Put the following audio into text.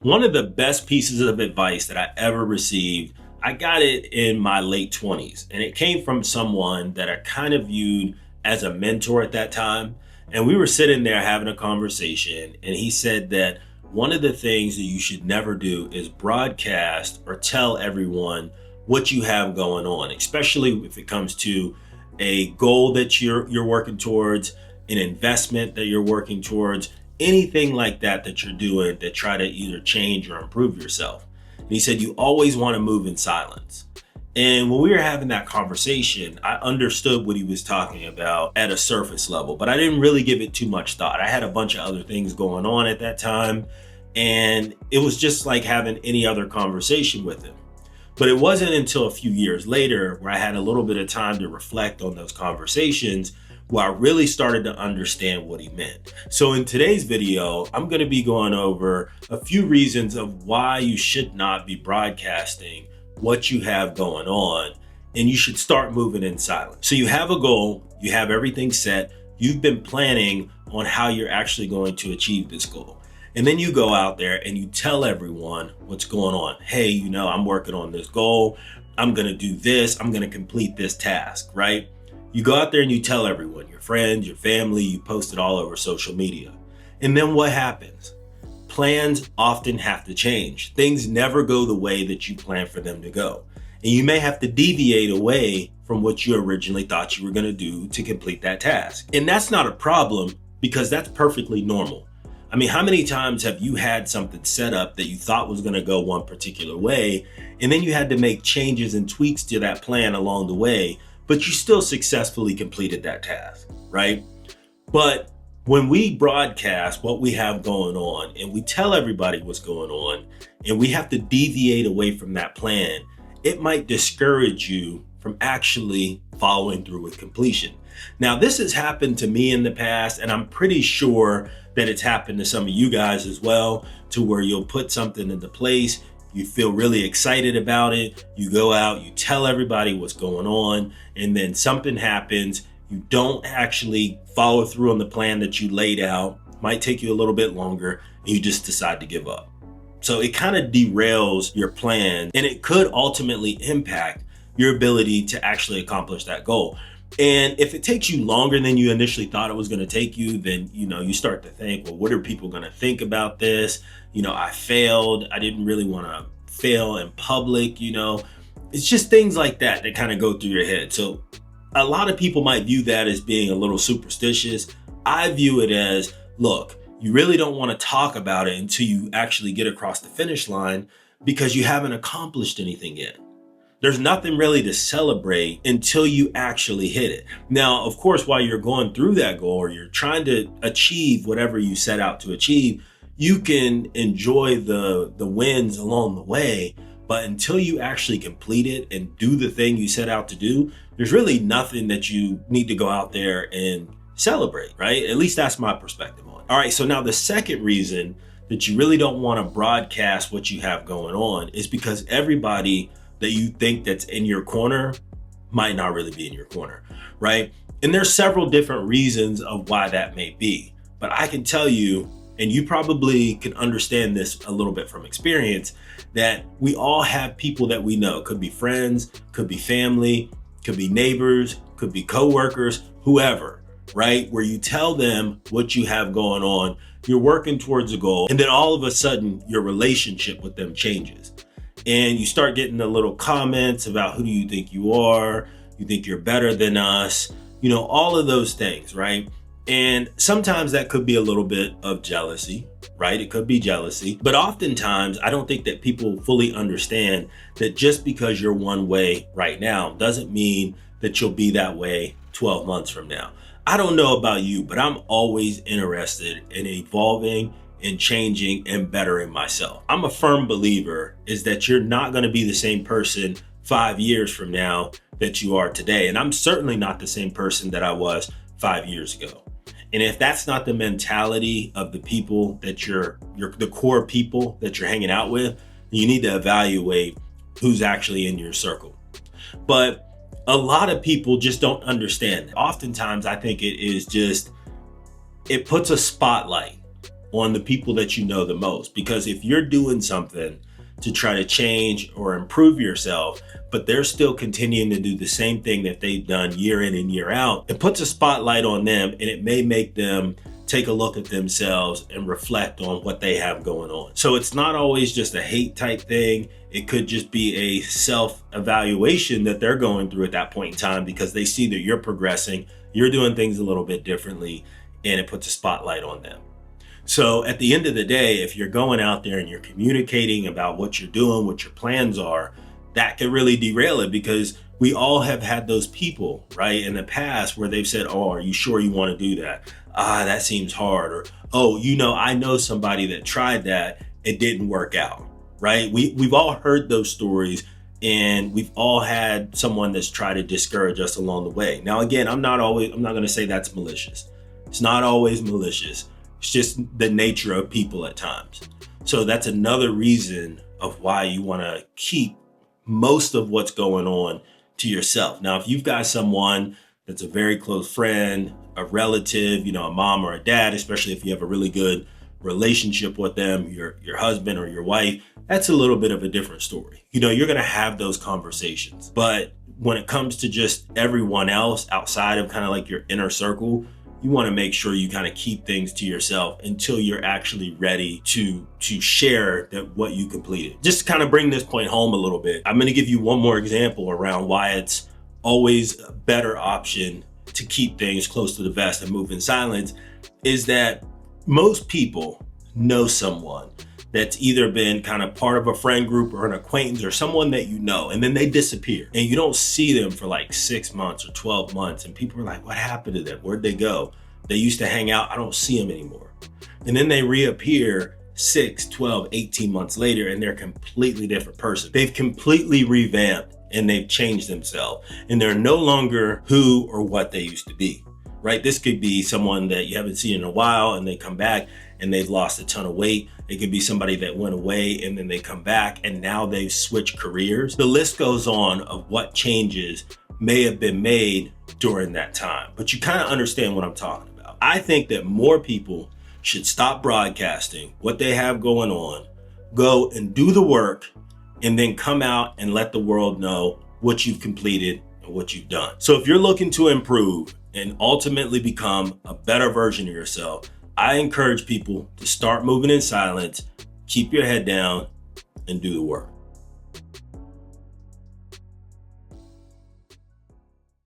One of the best pieces of advice that I ever received, I got it in my late 20s, and it came from someone that I kind of viewed as a mentor at that time. And we were sitting there having a conversation, and he said that one of the things that you should never do is broadcast or tell everyone what you have going on, especially if it comes to a goal that you're working towards, an investment that you're working towards, anything like that that you're doing that try to either change or improve yourself. And he said you always want to move in silence. And when we were having that conversation, I understood what he was talking about at a surface level, but I didn't really give it too much thought. I had a bunch of other things going on at that time, and it was just like having any other conversation with him. But it wasn't until a few years later where I had a little bit of time to reflect on those conversations where I really started to understand what he meant. So in today's video, I'm going to be going over a few reasons of why you should not be broadcasting what you have going on, and you should start moving in silence. So you have a goal, you have everything set, you've been planning on how you're actually going to achieve this goal. And then you go out there and you tell everyone what's going on. Hey, I'm working on this goal. I'm going to do this. I'm going to complete this task, right? You go out there and you tell everyone, your friends, your family, you post it all over social media. And then what happens? Plans often have to change. Things never go the way that you plan for them to go. And you may have to deviate away from what you originally thought you were going to do to complete that task. And that's not a problem because that's perfectly normal. I mean, how many times have you had something set up that you thought was going to go one particular way, and then you had to make changes and tweaks to that plan along the way, but you still successfully completed that task, right? But when we broadcast what we have going on and we tell everybody what's going on and we have to deviate away from that plan, it might discourage you from actually following through with completion. Now, this has happened to me in the past, and I'm pretty sure that it's happened to some of you guys as well, to where you'll put something into place, you feel really excited about it, you go out, you tell everybody what's going on, and then something happens, you don't actually follow through on the plan that you laid out, might take you a little bit longer, and you just decide to give up. So it kind of derails your plan, and it could ultimately impact your ability to actually accomplish that goal. And if it takes you longer than you initially thought it was going to take you, then, you start to think, well, what are people going to think about this? I failed. I didn't really want to fail in public. It's just things like that that kind of go through your head. So a lot of people might view that as being a little superstitious. I view it as, look, you really don't want to talk about it until you actually get across the finish line because you haven't accomplished anything yet. There's nothing really to celebrate until you actually hit it. Now, of course, while you're going through that goal or you're trying to achieve whatever you set out to achieve, you can enjoy the wins along the way. But until you actually complete it and do the thing you set out to do, there's really nothing that you need to go out there and celebrate, right? At least that's my perspective on it. All right, so now the second reason that you really don't want to broadcast what you have going on is because everybody that you think that's in your corner might not really be in your corner, right? And there's several different reasons of why that may be. But I can tell you, and you probably can understand this a little bit from experience, that we all have people that we know. Could be friends, could be family, could be neighbors, could be coworkers, whoever, right? Where you tell them what you have going on, you're working towards a goal, and then all of a sudden your relationship with them changes. And you start getting the little comments about who do you think you are? You think you're better than us? All of those things, right? And sometimes that could be a little bit of jealousy, right? It could be jealousy. But oftentimes, I don't think that people fully understand that just because you're one way right now doesn't mean that you'll be that way 12 months from now. I don't know about you, but I'm always interested in evolving and changing and bettering myself. I'm a firm believer is that you're not going to be the same person 5 years from now that you are today. And I'm certainly not the same person that I was 5 years ago. And if that's not the mentality of the people that you're the core people that you're hanging out with, you need to evaluate who's actually in your circle. But a lot of people just don't understand. Oftentimes, I think it puts a spotlight on the people that you know the most. Because if you're doing something to try to change or improve yourself, but they're still continuing to do the same thing that they've done year in and year out, it puts a spotlight on them, and it may make them take a look at themselves and reflect on what they have going on. So it's not always just a hate type thing. It could just be a self-evaluation that they're going through at that point in time, because they see that you're progressing, you're doing things a little bit differently, and it puts a spotlight on them. So at the end of the day, if you're going out there and you're communicating about what you're doing, what your plans are, that can really derail it, because we all have had those people, right, in the past where they've said, oh, are you sure you want to do that? That seems hard. Or, oh, I know somebody that tried that. It didn't work out, right? We've all heard those stories, and we've all had someone that's tried to discourage us along the way. Now, again, I'm not going to say that's malicious. It's not always malicious. It's just the nature of people at times. So that's another reason of why you want to keep most of what's going on to yourself. Now, if you've got someone that's a very close friend, a relative, a mom or a dad, especially if you have a really good relationship with them, your husband or your wife, that's a little bit of a different story. You're going to have those conversations. But when it comes to just everyone else outside of kind of like your inner circle, you want to make sure you kind of keep things to yourself until you're actually ready to share that what you completed. Just to kind of bring this point home a little bit, I'm going to give you one more example around why it's always a better option to keep things close to the vest and move in silence, is that most people know someone that's either been kind of part of a friend group or an acquaintance or someone that and then they disappear and you don't see them for like 6 months or 12 months. And people are like, what happened to them? Where'd they go? They used to hang out. I don't see them anymore. And then they reappear 6, 12, 18 months later, and they're a completely different person. They've completely revamped and they've changed themselves, and they're no longer who or what they used to be, right? This could be someone that you haven't seen in a while and they come back and they've lost a ton of weight. It could be somebody that went away and then they come back and now they've switched careers. The list goes on of what changes may have been made during that time, but you kind of understand what I'm talking about. I think that more people should stop broadcasting what they have going on, go and do the work, and then come out and let the world know what you've completed and what you've done. So if you're looking to improve and ultimately become a better version of yourself, I encourage people to start moving in silence, keep your head down, and do the work.